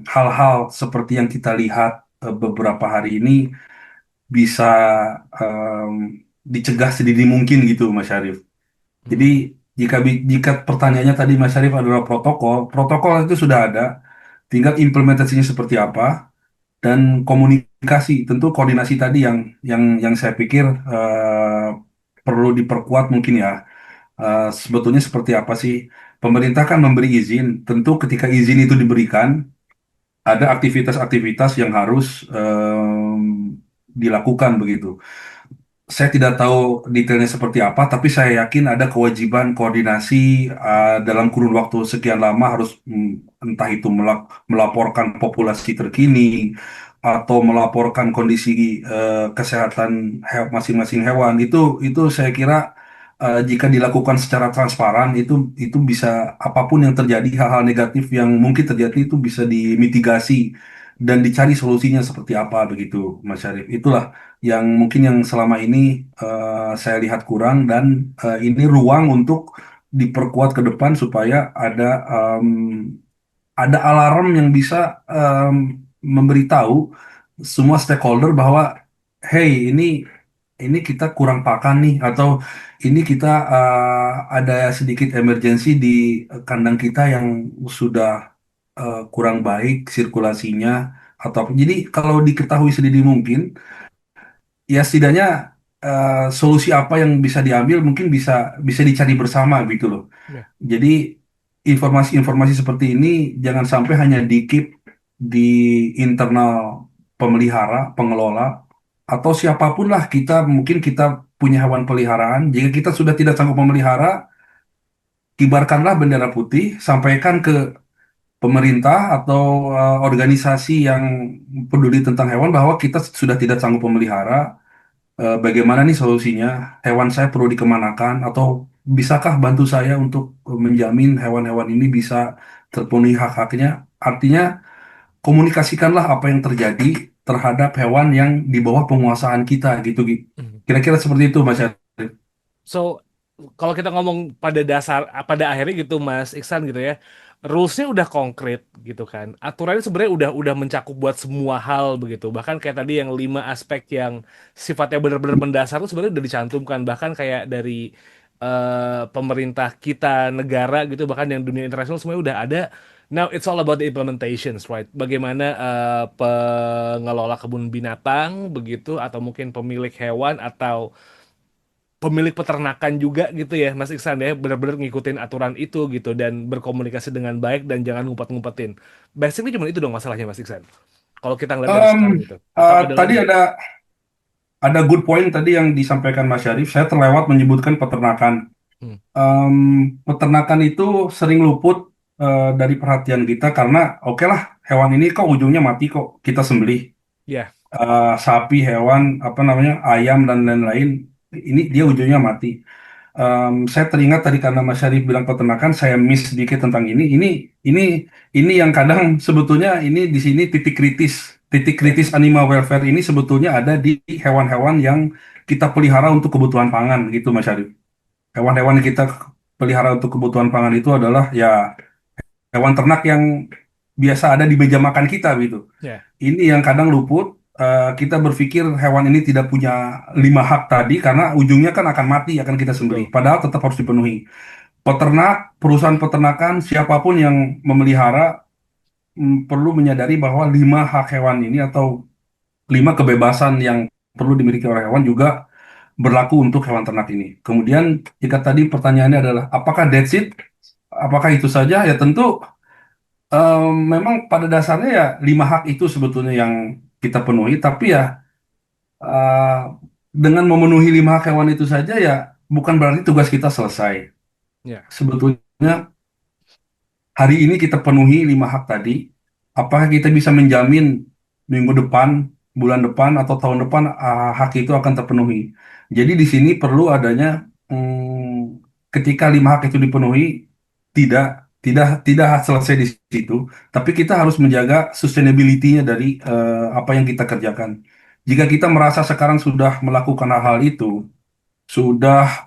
hal-hal seperti yang kita lihat beberapa hari ini bisa em, dicegah sedini mungkin gitu, Mas Syarif. Jadi Hmm. jika pertanyaannya tadi Mas Syarif adalah protokol, protokol itu sudah ada, tinggal implementasinya seperti apa dan komunikasi, tentu koordinasi tadi yang saya pikir perlu diperkuat mungkin ya. Sebetulnya seperti apa sih? Pemerintah kan memberi izin, tentu ketika izin itu diberikan, ada aktivitas-aktivitas yang harus dilakukan begitu. Saya tidak tahu detailnya seperti apa, tapi saya yakin ada kewajiban koordinasi dalam kurun waktu sekian lama harus entah itu melaporkan populasi terkini atau melaporkan kondisi kesehatan masing-masing hewan. Itu saya kira jika dilakukan secara transparan itu bisa apapun yang terjadi hal-hal negatif yang mungkin terjadi itu bisa dimitigasi dan dicari solusinya seperti apa begitu, Mas Syarif. Itulah yang mungkin yang selama ini saya lihat kurang dan ini ruang untuk diperkuat ke depan supaya ada alarm yang bisa memberitahu semua stakeholder bahwa hey, ini kita kurang pakan nih atau ini kita ada sedikit emergensi di kandang kita yang sudah kurang baik sirkulasinya atau apa. Jadi kalau diketahui sedini mungkin ya setidaknya solusi apa yang bisa diambil mungkin bisa bisa dicari bersama gitu loh. Ya. Jadi informasi-informasi seperti ini jangan sampai hanya keep di internal pemelihara, pengelola atau siapapun lah, mungkin kita punya hewan peliharaan. Jika kita sudah tidak sanggup memelihara, kibarkanlah bendera putih, sampaikan ke pemerintah atau organisasi yang peduli tentang hewan bahwa kita sudah tidak sanggup memelihara. Bagaimana nih solusinya? Hewan saya perlu dikemanakan atau bisakah bantu saya untuk menjamin hewan-hewan ini bisa terpenuhi hak-haknya? Artinya komunikasikanlah apa yang terjadi terhadap hewan yang di bawah penguasaan kita gitu. Gi. Mhm. Kira-kira seperti itu Mas Syarif. So, kalau kita ngomong pada dasar, pada akhirnya gitu, Mas Iksan gitu ya, rulesnya udah konkret gitu kan. Aturannya sebenarnya udah mencakup buat semua hal begitu. Bahkan kayak tadi yang 5 aspek yang sifatnya benar-benar mendasar itu sebenarnya udah dicantumkan. Bahkan kayak dari pemerintah kita, negara gitu, bahkan yang dunia internasional semuanya udah ada. Now it's all about the implementations, right? Bagaimana pengelola kebun binatang begitu, atau mungkin pemilik hewan atau pemilik peternakan juga gitu ya Mas Iksan ya, benar-benar ngikutin aturan itu gitu dan berkomunikasi dengan baik dan jangan ngumpet-ngumpetin. Basically cuma itu dong masalahnya Mas Iksan. Kalau kita ngeliat dari sekarang gitu. Atau ada Tadi lagi? ada good point tadi yang disampaikan Mas Syarif. Saya terlewat menyebutkan peternakan. Hmm. Em, Peternakan itu sering luput dari perhatian kita karena oke lah hewan ini kok ujungnya mati kok kita sembelih. Ya, Sapi, hewan, apa namanya, ayam dan lain-lain, ini dia ujungnya mati. Saya teringat tadi karena Mas Syarif bilang peternakan, saya miss sedikit tentang ini. Ini, ini yang kadang sebetulnya ini di sini titik kritis. Titik ya, kritis animal welfare ini sebetulnya ada di hewan-hewan yang kita pelihara untuk kebutuhan pangan, gitu Mas Syarif. Hewan-hewan yang kita pelihara untuk kebutuhan pangan itu adalah ya hewan ternak yang biasa ada di meja makan kita, gitu. ya, Ini yang kadang luput. Kita berpikir hewan ini tidak punya 5 hak tadi karena ujungnya kan akan mati, akan kita sembelih. betul. Padahal tetap harus dipenuhi. Peternak, perusahaan peternakan, siapapun yang memelihara perlu menyadari bahwa 5 hak hewan ini atau 5 kebebasan yang perlu dimiliki oleh hewan juga berlaku untuk hewan ternak ini. Kemudian, jika tadi pertanyaannya adalah apakah that's it? Apakah itu saja? Ya tentu memang pada dasarnya ya 5 hak itu sebetulnya yang kita penuhi, tapi ya eh, dengan memenuhi 5 hak hewan itu saja ya bukan berarti tugas kita selesai. Ya, Sebetulnya hari ini kita penuhi 5 hak tadi, apakah kita bisa menjamin minggu depan, bulan depan, atau tahun depan hak itu akan terpenuhi? Jadi di sini perlu adanya ketika 5 hak itu dipenuhi, tidak tidak selesai di situ, tapi kita harus menjaga sustainability-nya dari apa yang kita kerjakan. Jika kita merasa sekarang sudah melakukan hal-hal itu, sudah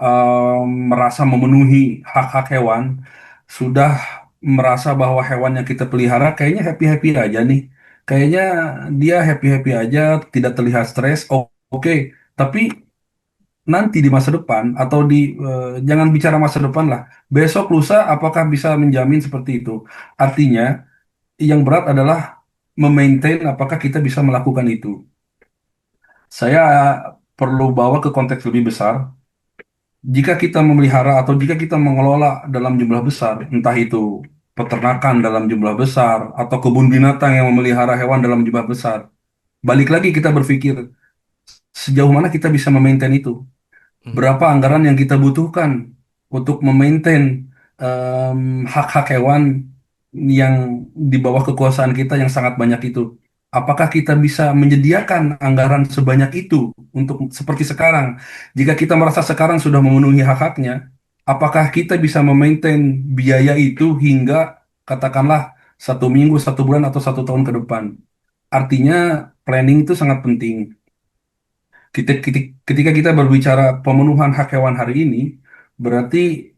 merasa memenuhi hak-hak hewan, sudah merasa bahwa hewan yang kita pelihara kayaknya happy-happy aja nih. Kayaknya dia happy-happy aja, tidak terlihat stres. Oh, oke. Tapi nanti di masa depan atau jangan bicara masa depan lah. Besok lusa apakah bisa menjamin seperti itu? Artinya yang berat adalah memaintain apakah kita bisa melakukan itu. Saya perlu bawa ke konteks lebih besar. Jika kita memelihara atau jika kita mengelola dalam jumlah besar, entah itu peternakan dalam jumlah besar atau kebun binatang yang memelihara hewan dalam jumlah besar, balik lagi kita berpikir sejauh mana kita bisa memaintain itu. mhm, Berapa anggaran yang kita butuhkan untuk memaintain hak-hak hewan yang di bawah kekuasaan kita yang sangat banyak itu. Apakah kita bisa menyediakan anggaran sebanyak itu untuk seperti sekarang? Jika kita merasa sekarang sudah memenuhi hak-haknya, apakah kita bisa memaintain biaya itu hingga katakanlah 1 minggu, 1 bulan, atau 1 tahun ke depan? Artinya planning itu sangat penting. Ketika kita berbicara pemenuhan hak hewan hari ini, berarti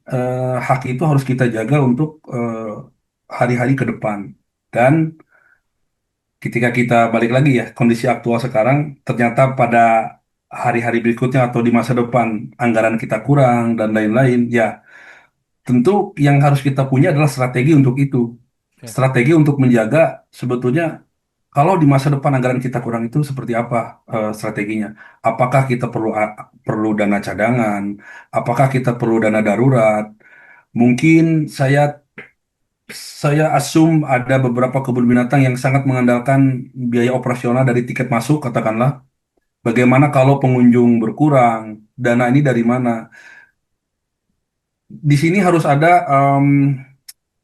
hak itu harus kita jaga untuk hari-hari ke depan. Dan ketika kita balik lagi ya, kondisi aktual sekarang, ternyata pada hari-hari berikutnya atau di masa depan anggaran kita kurang dan lain-lain, ya tentu yang harus kita punya adalah strategi untuk itu. ya, Strategi untuk menjaga sebetulnya kalau di masa depan anggaran kita kurang itu seperti apa strateginya? Apakah kita perlu dana cadangan? Apakah kita perlu dana darurat? Mungkin saya asum ada beberapa kebun binatang yang sangat mengandalkan biaya operasional dari tiket masuk, katakanlah. Bagaimana kalau pengunjung berkurang? Dana ini dari mana? Di sini harus ada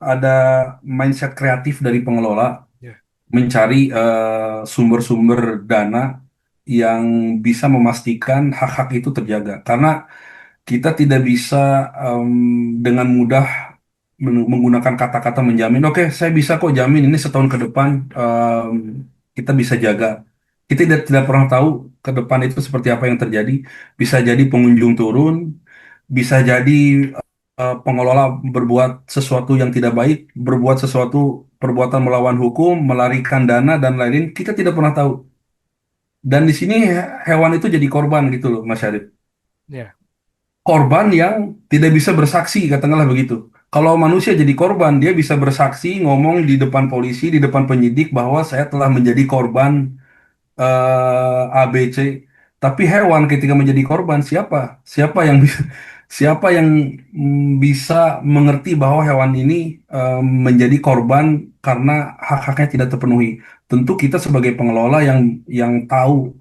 ada mindset kreatif dari pengelola Ya. mencari sumber-sumber dana yang bisa memastikan hak-hak itu terjaga. Karena kita tidak bisa dengan mudah menggunakan kata-kata menjamin, oke, saya bisa kok jamin ini setahun ke depan kita bisa jaga. Kita tidak pernah tahu ke depan itu seperti apa yang terjadi. Bisa jadi pengunjung turun, bisa jadi pengelola berbuat sesuatu yang tidak baik, berbuat sesuatu perbuatan melawan hukum, melarikan dana dan lain-lain. Kita tidak pernah tahu. Dan di sini hewan itu jadi korban gitu loh, Mas Syarif. Ya. Korban yang tidak bisa bersaksi, katakanlah begitu. Kalau manusia jadi korban, dia bisa bersaksi, ngomong di depan polisi, di depan penyidik bahwa saya telah menjadi korban ABC. Tapi hewan ketika menjadi korban, siapa? Siapa yang bisa, siapa yang bisa mengerti bahwa hewan ini menjadi korban karena hak-haknya tidak terpenuhi? Tentu kita sebagai pengelola yang tahu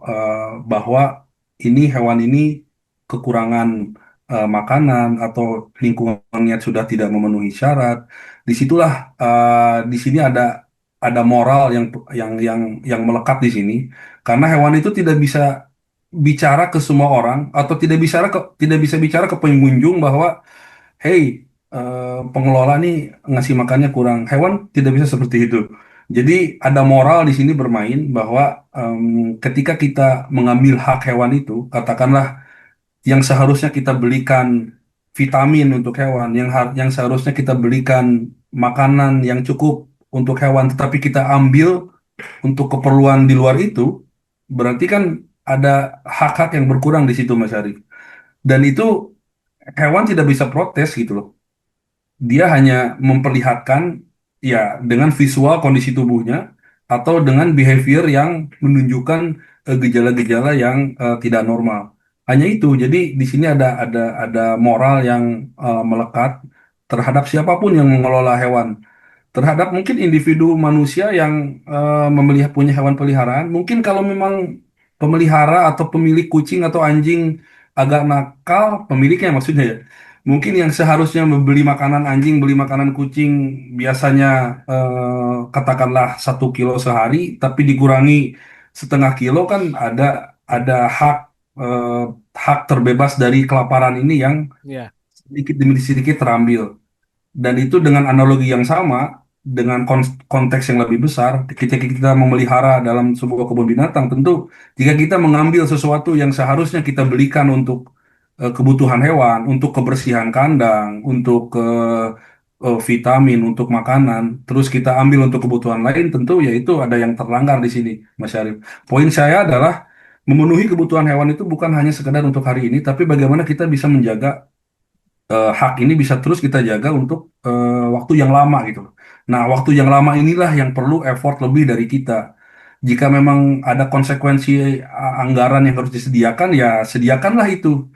bahwa ini hewan ini kekurangan makanan atau lingkungannya sudah tidak memenuhi syarat. Disitulah di sini ada moral yang melekat di sini karena hewan itu tidak bisa bicara ke semua orang atau tidak bisa bicara ke pengunjung bahwa hey, pengelola nih ngasih makannya kurang. Hewan tidak bisa seperti itu. Jadi ada moral di sini bermain bahwa ketika kita mengambil hak hewan itu, katakanlah yang seharusnya kita belikan vitamin untuk hewan, yang seharusnya kita belikan makanan yang cukup untuk hewan, tetapi kita ambil untuk keperluan di luar itu, berarti kan ada hak-hak yang berkurang di situ, Mas Arif. Dan itu hewan tidak bisa protes gitu loh. Dia hanya memperlihatkan ya dengan visual kondisi tubuhnya atau dengan behavior yang menunjukkan gejala-gejala yang tidak normal. Hanya itu. Jadi di sini ada moral yang melekat terhadap siapapun yang mengelola hewan, terhadap mungkin individu manusia yang punya hewan peliharaan. Mungkin kalau memang pemelihara atau pemilik kucing atau anjing agak nakal, pemiliknya maksudnya ya. Mungkin yang seharusnya membeli makanan anjing, beli makanan kucing biasanya katakanlah 1 kilo sehari, tapi dikurangi setengah kilo kan ada hak eh, hak terbebas dari kelaparan ini yang Ya. sedikit demi sedikit terambil. Dan itu dengan analogi yang sama, dengan konteks yang lebih besar, ketika kita memelihara dalam sebuah kebun binatang, tentu jika kita mengambil sesuatu yang seharusnya kita belikan untuk kebutuhan hewan, untuk kebersihan kandang, untuk vitamin, untuk makanan, terus kita ambil untuk kebutuhan lain, tentu yaitu ada yang terlanggar di sini, Mas Syarif. Poin saya adalah memenuhi kebutuhan hewan itu bukan hanya sekedar untuk hari ini, tapi bagaimana kita bisa menjaga hak ini bisa terus kita jaga untuk waktu yang lama gitu. Nah, waktu yang lama inilah yang perlu effort lebih dari kita. Jika memang ada konsekuensi anggaran yang harus disediakan, ya sediakanlah itu.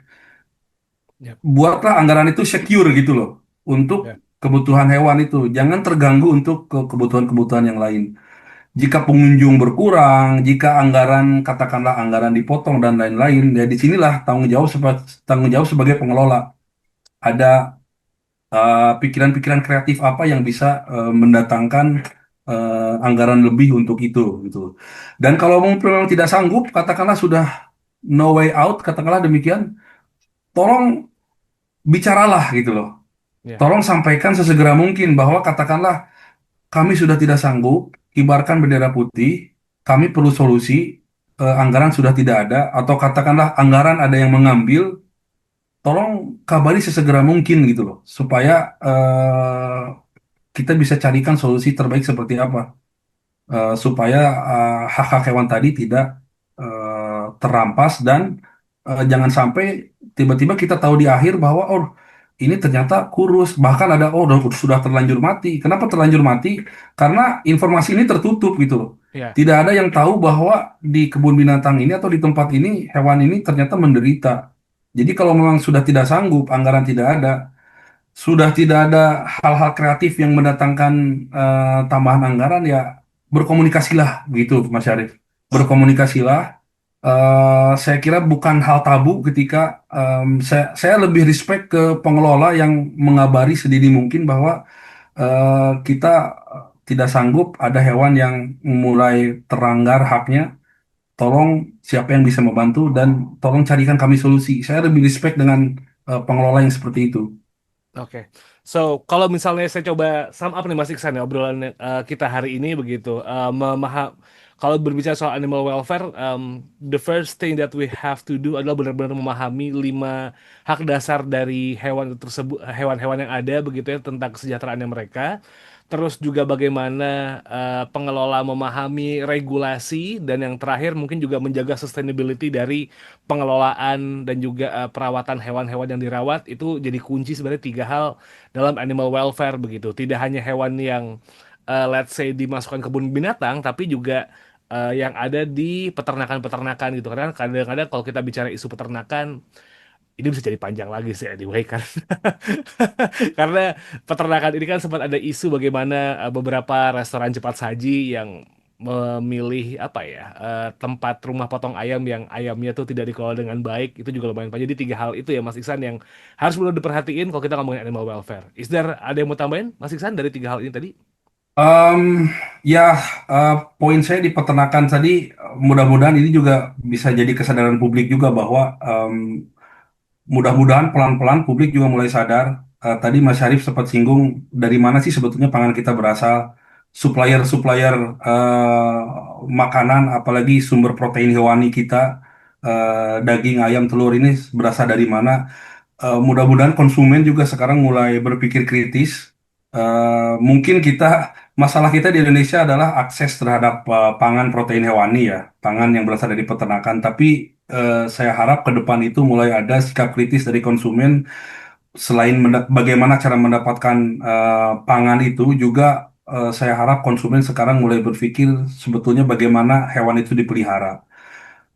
Ya. Buatlah anggaran itu secure gitu loh untuk Ya. kebutuhan hewan itu. Jangan terganggu untuk kebutuhan-kebutuhan yang lain. Jika pengunjung berkurang, jika anggaran katakanlah anggaran dipotong dan lain-lain, ya disinilah tanggung jawab sebagai pengelola. Ada pikiran-pikiran kreatif apa yang bisa mendatangkan anggaran lebih untuk itu gitu. Dan kalau memang tidak sanggup, katakanlah sudah no way out, katakanlah demikian, tolong bicaralah gitu loh. Ya. Tolong sampaikan sesegera mungkin bahwa katakanlah kami sudah tidak sanggup, kibarkan bendera putih, kami perlu solusi, anggaran sudah tidak ada, atau katakanlah anggaran ada yang mengambil, tolong kabari sesegera mungkin gitu loh, supaya kita bisa carikan solusi terbaik seperti apa supaya hak-hak hewan tadi tidak terampas dan jangan sampai tiba-tiba kita tahu di akhir bahwa oh ini ternyata kurus bahkan ada oh sudah terlanjur mati. Kenapa terlanjur mati? Karena informasi ini tertutup gitu loh. Ya. Tidak ada yang tahu bahwa di kebun binatang ini atau di tempat ini hewan ini ternyata menderita. Jadi kalau memang sudah tidak sanggup, anggaran tidak ada, sudah tidak ada hal-hal kreatif yang mendatangkan tambahan anggaran ya berkomunikasilah begitu Mas Syarif. Berkomunikasilah. Saya kira bukan hal tabu ketika saya lebih respect ke pengelola yang mengabari sedini mungkin bahwa kita tidak sanggup, ada hewan yang mulai terlanggar haknya, tolong siapa yang bisa membantu dan tolong carikan kami solusi. Saya lebih respect dengan pengelola yang seperti itu. Oke, so kalau misalnya saya coba sum up nih Mas Iksan ya obrolan kita hari ini begitu, kalau berbicara soal animal welfare, the first thing that we have to do adalah benar-benar memahami 5 hak dasar dari hewan tersebut, hewan-hewan yang ada begitu ya tentang kesejahteraannya mereka. Terus juga bagaimana pengelola memahami regulasi dan yang terakhir mungkin juga menjaga sustainability dari pengelolaan dan juga perawatan hewan-hewan yang dirawat itu jadi kunci sebenarnya 3 hal dalam animal welfare begitu. Tidak hanya hewan yang let's say dimasukkan kebun binatang, tapi juga yang ada di peternakan-peternakan gitu. Karena kadang-kadang kalau kita bicara isu peternakan, ini bisa jadi panjang lagi sih anyway kan. Karena peternakan ini kan sempat ada isu bagaimana beberapa restoran cepat saji yang memilih apa ya tempat rumah potong ayam yang ayamnya tuh tidak dikelola dengan baik itu juga lumayan panjang. Jadi 3 hal itu ya Mas Iksan yang harus perlu diperhatiin kalau kita ngomongin animal welfare. Is there ada yang mau tambahin Mas Iksan dari 3 hal ini tadi? Em, ya, poin saya di peternakan tadi, mudah-mudahan ini juga bisa jadi kesadaran publik juga bahwa mudah-mudahan pelan-pelan publik juga mulai sadar. Tadi Mas Syarif sempat singgung dari mana sih sebetulnya pangan kita berasal, supplier-supplier makanan, apalagi sumber protein hewani kita, daging, ayam, telur ini berasal dari mana. Mudah-mudahan konsumen juga sekarang mulai berpikir kritis. Mungkin masalah kita di Indonesia adalah akses terhadap pangan protein hewani ya, pangan yang berasal dari peternakan. Tapi saya harap ke depan itu mulai ada sikap kritis dari konsumen, selain bagaimana cara mendapatkan pangan itu juga. Saya harap konsumen sekarang mulai berpikir sebetulnya bagaimana hewan itu dipelihara,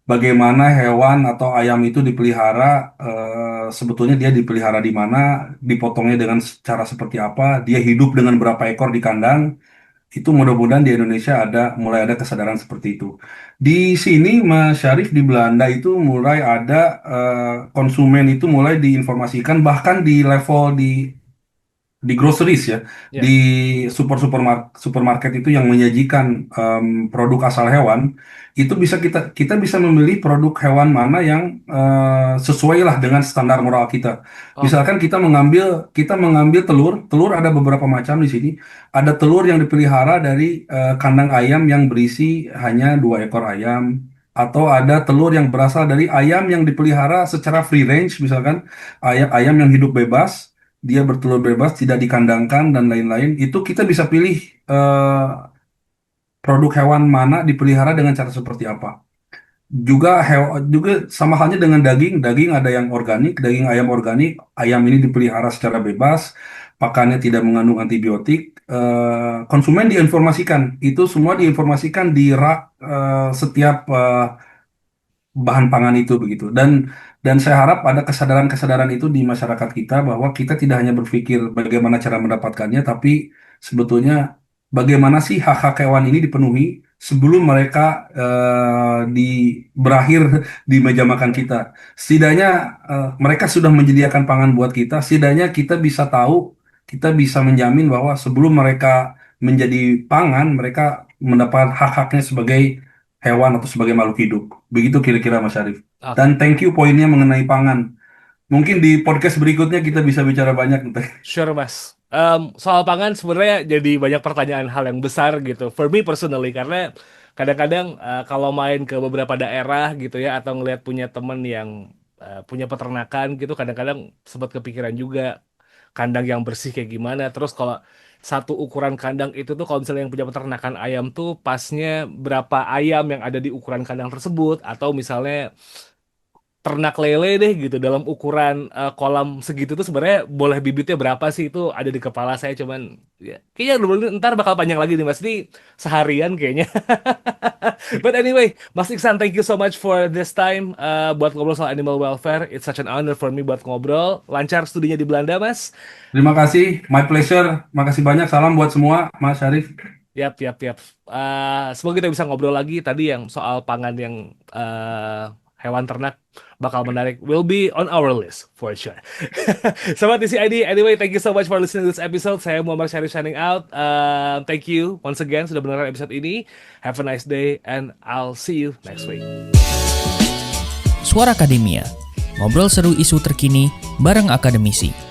bagaimana hewan atau ayam itu dipelihara, sebetulnya dia dipelihara di mana, dipotongnya dengan cara seperti apa, dia hidup dengan berapa ekor di kandang. Itu mudah-mudahan di Indonesia mulai ada kesadaran seperti itu. Di sini Mas Syarif, di Belanda itu mulai ada, konsumen itu mulai diinformasikan bahkan di level di groceries ya, di Ya, supermarket itu yang menyajikan produk asal hewan, itu bisa kita bisa memilih produk hewan mana yang sesuai lah dengan standar moral kita. oke. Misalkan kita mengambil telur, telur ada beberapa macam di sini. Ada telur yang dipelihara dari kandang ayam yang berisi hanya 2 ekor ayam. Atau ada telur yang berasal dari ayam yang dipelihara secara free range, misalkan ayam ayam yang hidup bebas, dia bertelur bebas, tidak dikandangkan dan lain-lain. Itu kita bisa pilih eh, produk hewan mana dipelihara dengan cara seperti apa. Juga sama halnya dengan daging, daging ada yang organik, daging ayam organik, ayam ini dipelihara secara bebas, pakannya tidak mengandung antibiotik. Konsumen diinformasikan, itu semua diinformasikan di rak setiap bahan pangan itu begitu. Dan saya harap ada kesadaran-kesadaran itu di masyarakat kita bahwa kita tidak hanya berpikir bagaimana cara mendapatkannya, tapi sebetulnya bagaimana sih hak-hak hewan ini dipenuhi sebelum mereka di berakhir di meja makan kita. Setidaknya mereka sudah menyediakan pangan buat kita. Setidaknya kita bisa tahu, kita bisa menjamin bahwa sebelum mereka menjadi pangan, mereka mendapat hak-haknya sebagai hewan atau sebagai makhluk hidup. Begitu kira-kira Mas Arif. Dan Oke. thank you poinnya mengenai pangan. Mungkin di podcast berikutnya kita bisa bicara banyak tentang. Sure, Mas. Soal pangan sebenarnya jadi banyak pertanyaan hal yang besar gitu. For me personally, karena kadang-kadang kalau main ke beberapa daerah gitu ya, atau ngelihat punya temen yang punya peternakan gitu, kadang-kadang sempat kepikiran juga kandang yang bersih kayak gimana. Terus kalau satu ukuran kandang itu tuh kalau misalnya yang punya peternakan ayam tuh pasnya berapa ayam yang ada di ukuran kandang tersebut, atau misalnya ternak lele deh gitu dalam ukuran kolam segitu tuh sebenarnya boleh bibitnya berapa sih itu ada di kepala saya cuman ya kayaknya dulu ntar bakal panjang lagi nih Mas ini seharian kayaknya. But anyway, Mas Iksan, thank you so much for this time buat ngobrol soal animal welfare. It's such an honor for me buat ngobrol. Lancar studinya di Belanda, Mas. Terima kasih, my pleasure. Makasih banyak. Salam buat semua, Mas Syarif. Yap, yap, yap. Semoga kita bisa ngobrol lagi tadi yang soal pangan yang hewan ternak. bakal menarik. Will be on our list for sure. Sobat TCID, anyway, thank you so much for listening to this episode. Saya Muhammad Syarif signing out. Thank you once again sudah mendengarkan episode ini. Have a nice day and I'll see you next week. Suara Akademia, ngobrol seru isu terkini bareng akademisi.